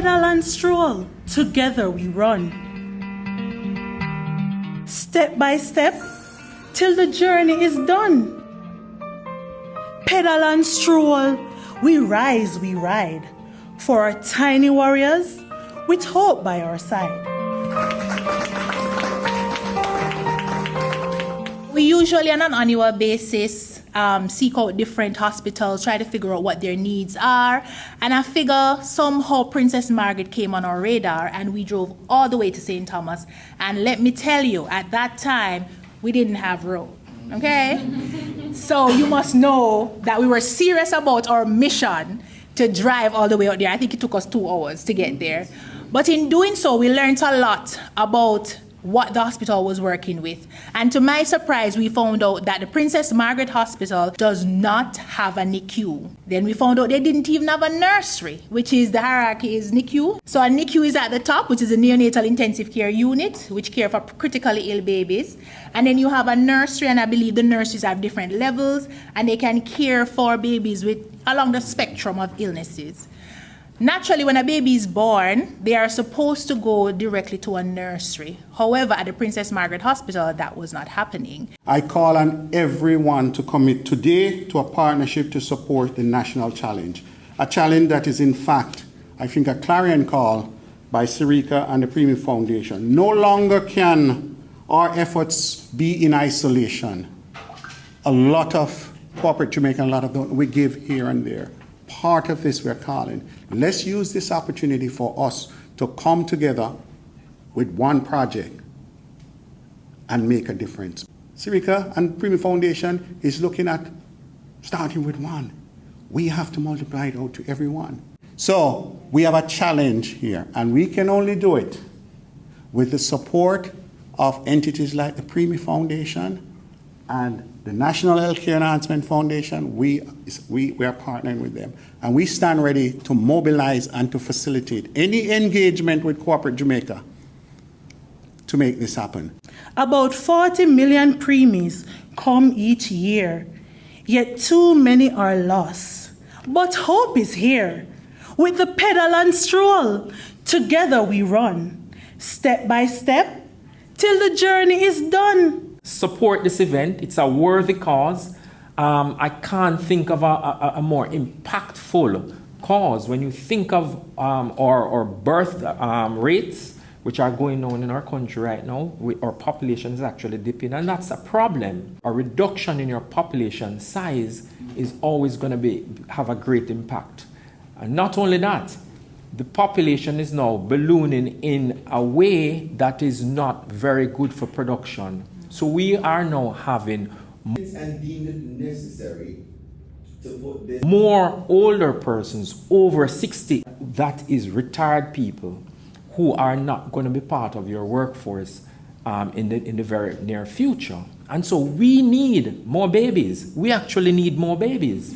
Pedal and stroll, together we run. Step by step, till the journey is done. Pedal and stroll, we rise, we ride, for our tiny warriors, with hope by our side. We usually on an annual basis seek out different hospitals, try to figure out what their needs are. And I figure somehow Princess Margaret came on our radar and we drove all the way to St. Thomas. And let me tell you, at that time, we didn't have road, okay? So you must know that we were serious about our mission to drive all the way out there. I think it took us 2 hours to get there. But in doing so, we learned a lot about what the hospital was working with. And to my surprise, we found out that the Princess Margaret Hospital does not have a NICU. Then we found out they didn't even have a nursery, which is the hierarchy is NICU. So a NICU is at the top, which is a neonatal intensive care unit, which care for critically ill babies. And then you have a nursery, and I believe the nurseries have different levels, and they can care for babies along the spectrum of illnesses. Naturally, when a baby is born, they are supposed to go directly to a nursery. However, at the Princess Margaret Hospital, that was not happening. I call on everyone to commit today to a partnership to support the national challenge. A challenge that is, in fact, I think, a clarion call by Sirika and the Premium Foundation. No longer can our efforts be in isolation. A lot of corporate Jamaica, a lot of we give here and there. Part of this we're calling. Let's use this opportunity for us to come together with one project and make a difference. Sirika and Premium Foundation is looking at starting with one. We have to multiply it out to everyone. So we have a challenge here, and we can only do it with the support of entities like the Premium Foundation and the National Healthcare Enhancement Foundation. We are partnering with them. And we stand ready to mobilize and to facilitate any engagement with corporate Jamaica to make this happen. About 40 million preemies come each year, yet too many are lost. But hope is here. With the pedal and stroll, together we run, step by step, till the journey is done. Support this event. It's a worthy cause. I can't think of a more impactful cause. When you think of our birth rates, which are going on in our country right now, our population is actually dipping, and that's a problem. A reduction in your population size is always going to have a great impact. And not only that, the population is now ballooning in a way that is not very good for production. So we are now having more older persons over 60. That is retired people who are not going to be part of your workforce in the very near future. And so we need more babies. We actually need more babies.